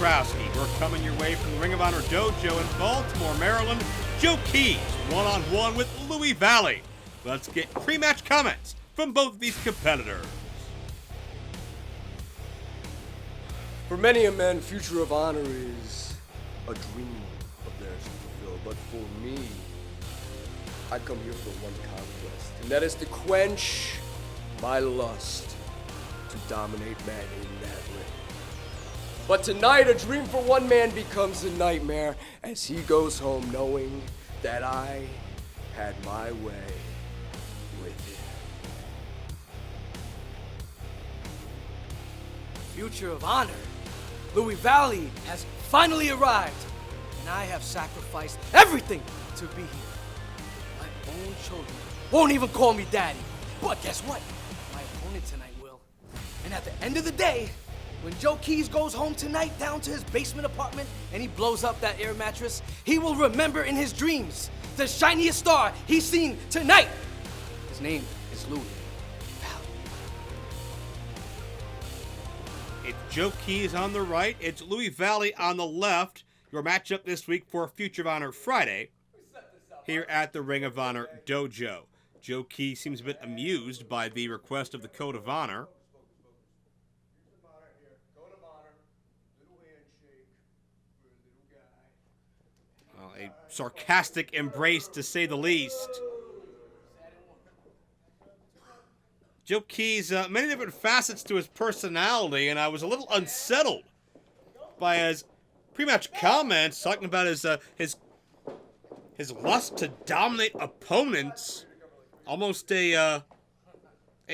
Dombrowski. We're coming your way from the Ring of Honor Dojo in Baltimore, Maryland. Joe Keys, one-on-one with Louie Valle. Let's get pre-match comments from both of these competitors. For many a man, Future of Honor is a dream of theirs to fulfill. But for me, I come here for one conquest, and that is to quench my lust to dominate man in that ring. But tonight, a dream for one man becomes a nightmare as he goes home knowing that I had my way with him. Future of Honor. Louie Valle has finally arrived, and I have sacrificed everything to be here. My own children won't even call me daddy. But guess what? My opponent tonight will. And at the end of the day, when Joe Keys goes home tonight down to his basement apartment and he blows up that air mattress, he will remember in his dreams the shiniest star he's seen tonight. His name is Louie Valle. It's Joe Keys on the right. It's Louie Valle on the left. Your matchup this week for Future of Honor Friday here at the Ring of Honor Dojo. Joe Keys seems a bit amused by the request of the Code of Honor. Well, a sarcastic embrace, to say the least. Joe Keys, many different facets to his personality, and I was a little unsettled by his pre-match comments talking about his lust to dominate opponents. Almost a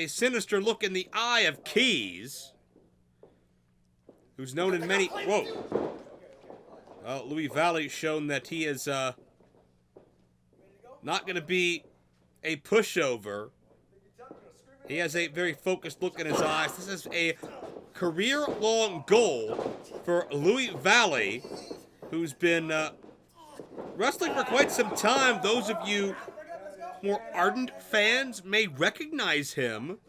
sinister look in the eye of Keys, who's known in many... Whoa. Well, Louie Valle shown that he is not going to be a pushover. He has a very focused look in his eyes. This is a career-long goal for Louie Valle, who's been wrestling for quite some time. Those of you more ardent fans may recognize him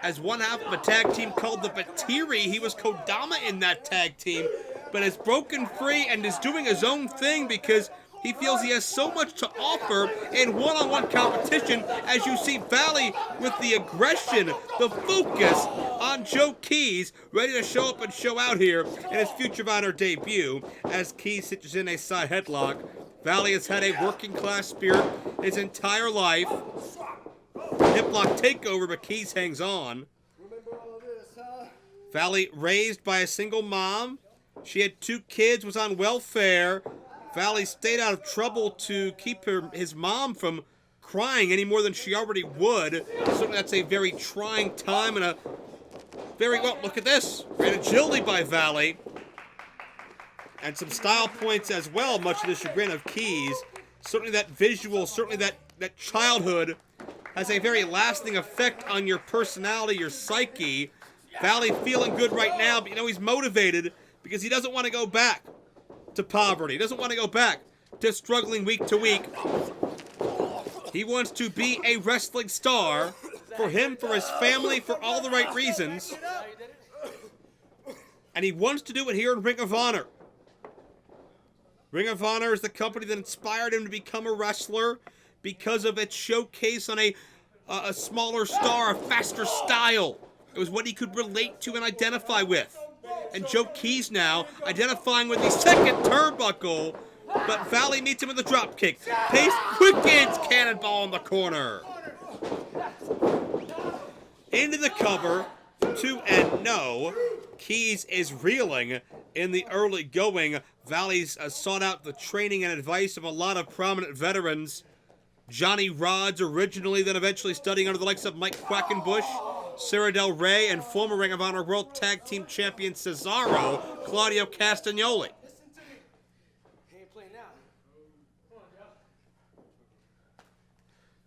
as one half of a tag team called the Batiri. He was Kodama in that tag team, but has broken free and is doing his own thing because he feels he has so much to offer in one-on-one competition, as you see Valle with the aggression, the focus on Joe Keys, ready to show up and show out here in his Future of Honor debut as Keys stitches in a side headlock. Valle has had a working-class spirit his entire life. Hip lock takeover, but Keys hangs on. Valle raised by a single mom. She had 2 kids, was on welfare. Valle stayed out of trouble to keep his mom from crying any more than she already would. Certainly that's a very trying time and a very, well, look at this. Great agility by Valle. And some style points as well, much to the chagrin of Keys. Certainly that visual, certainly that childhood has a very lasting effect on your personality, your psyche. Valle feeling good right now, but you know he's motivated because he doesn't want to go back to poverty. He doesn't want to go back to struggling week to week. He wants to be a wrestling star for him, for his family, for all the right reasons. And he wants to do it here in Ring of Honor. Ring of Honor is the company that inspired him to become a wrestler because of its showcase on a smaller star, a faster style. It was what he could relate to and identify with. And Joe Keys now identifying with the second turnbuckle, but Valle meets him with a drop kick. Pace quickens, cannonball in the corner. Into the cover, 2-0. Keys is reeling in the early going. Valle's sought out the training and advice of a lot of prominent veterans. Johnny Rodz originally, then eventually studying under the likes of Mike Quackenbush, Sarah Del Rey, and former Ring of Honor World Tag Team Champion Cesaro, Claudio Castagnoli.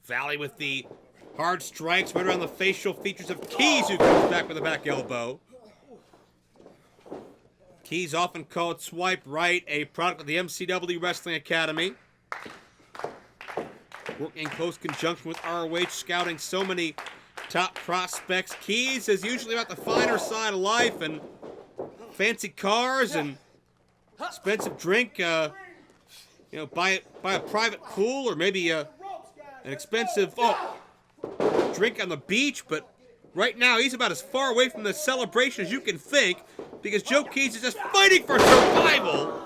Valle with the hard strikes right around the facial features of Keys, who comes back with a back elbow. Keys often called Swipe Right, a product of the MCW Wrestling Academy. Working in close conjunction with ROH, scouting so many top prospects. Keys is usually about the finer side of life and fancy cars and expensive drink, buy a private pool or maybe an expensive drink on the beach. But right now, he's about as far away from the celebration as you can think because Joe Keys is just fighting for survival.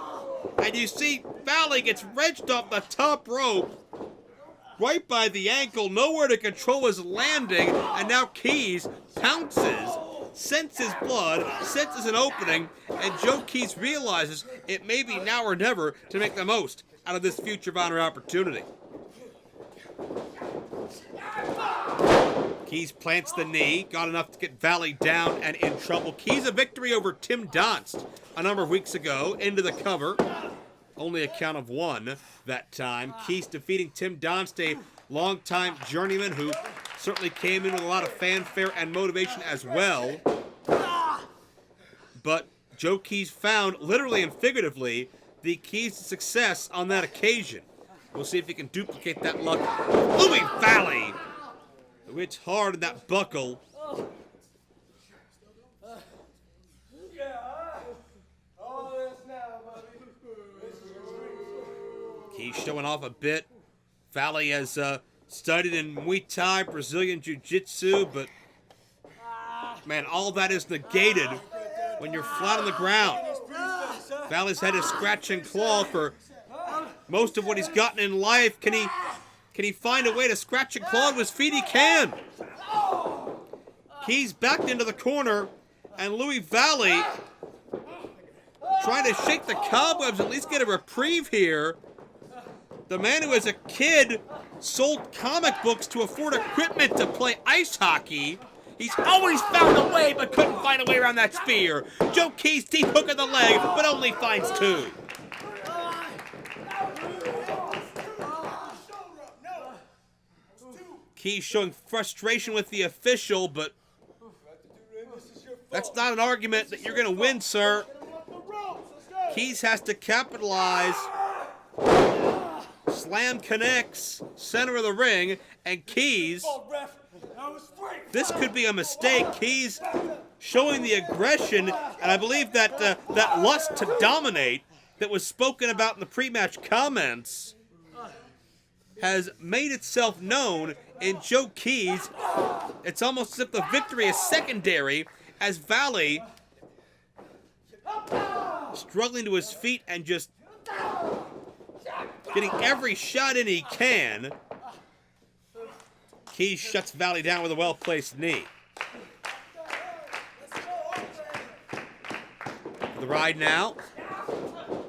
And you see Valle gets wrenched off the top rope right by the ankle, nowhere to control his landing, and now Keys pounces, senses blood, senses an opening, and Joe Keys realizes it may be now or never to make the most out of this Future of Honor opportunity. Keys plants the knee, got enough to get Valle down and in trouble. Keys a victory over Tim Donst a number of weeks ago, into the cover. Only a count of 1 that time. Keys defeating Tim Donst, a longtime journeyman who certainly came in with a lot of fanfare and motivation as well. But Joe Keys found, literally and figuratively, the keys to success on that occasion. We'll see if he can duplicate that luck. Louie Valle! It's hard in that buckle. Keys showing off a bit. Valle has studied in Muay Thai, Brazilian Jiu-Jitsu, but man, all that is negated when you're flat on the ground. Valle's had to scratch and claw for most of what he's gotten in life. Can he find a way to scratch and claw to his feet? He can. Keys backed into the corner, and Louie Valle trying to shake the cobwebs, at least get a reprieve here. The man who as a kid sold comic books to afford equipment to play ice hockey. He's always found a way, but couldn't find a way around that spear. Joe Keys deep hook in the leg, but only finds 2. Keys showing frustration with the official, but that's not an argument that you're going to win, sir. Keys has to capitalize. Slam connects, center of the ring, and Keys, this could be a mistake. Keys showing the aggression, and I believe that that lust to dominate that was spoken about in the pre-match comments has made itself known in Joe Keys. It's almost as if the victory is secondary as Valle struggling to his feet and just getting every shot in he can. Keys shuts Valle down with a well-placed knee. The ride now.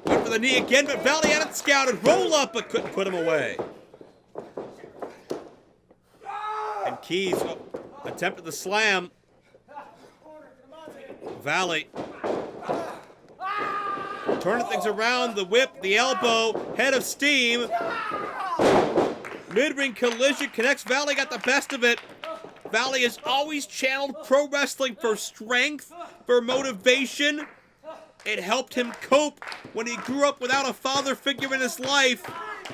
Went for the knee again, but Valle had it scouted. Roll up, but couldn't put him away. And Keys attempted the slam. Valle turning things around, the whip, the elbow, head of steam. Mid-ring collision connects. Valle got the best of it. Valle has always channeled pro wrestling for strength, for motivation. It helped him cope when he grew up without a father figure in his life.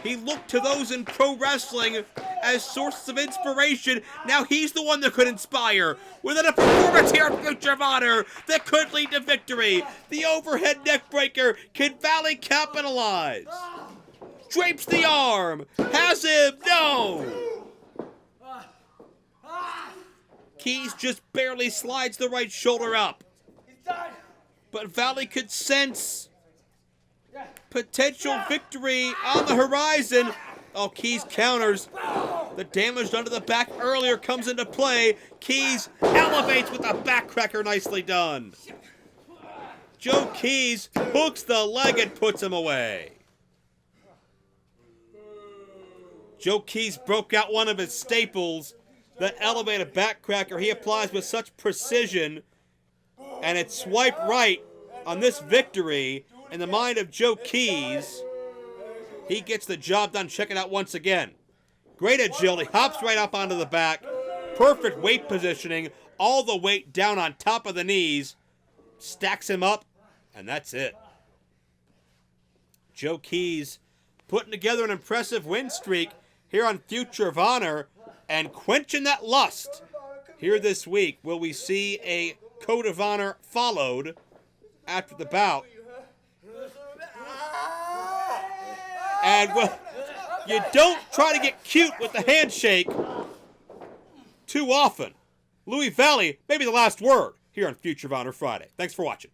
He looked to those in pro wrestling as sources of inspiration. Now he's the one that could inspire. Within a performance here at Future of Honor that could lead to victory. The overhead neck breaker. Can Valle capitalize? Drapes the arm. Has him. No. Keys just barely slides the right shoulder up. But Valle could sense potential victory on the horizon. Oh, Keys counters. The damage done to the back earlier comes into play. Keys elevates with a backcracker. Nicely done. Joe Keys hooks the leg and puts him away. Joe Keys broke out one of his staples, that elevated backcracker he applies with such precision, and it's swiped right on this victory in the mind of Joe Keys. He gets the job done. Check it out once again. Great agility. Hops right up onto the back. Perfect weight positioning. All the weight down on top of the knees. Stacks him up. And that's it. Joe Keys putting together an impressive win streak here on Future of Honor and quenching that lust here this week. Will we see a Code of Honor followed after the bout? And, well, you don't try to get cute with the handshake too often. Louie Valle, maybe the last word here on Future of Honor Friday. Thanks for watching.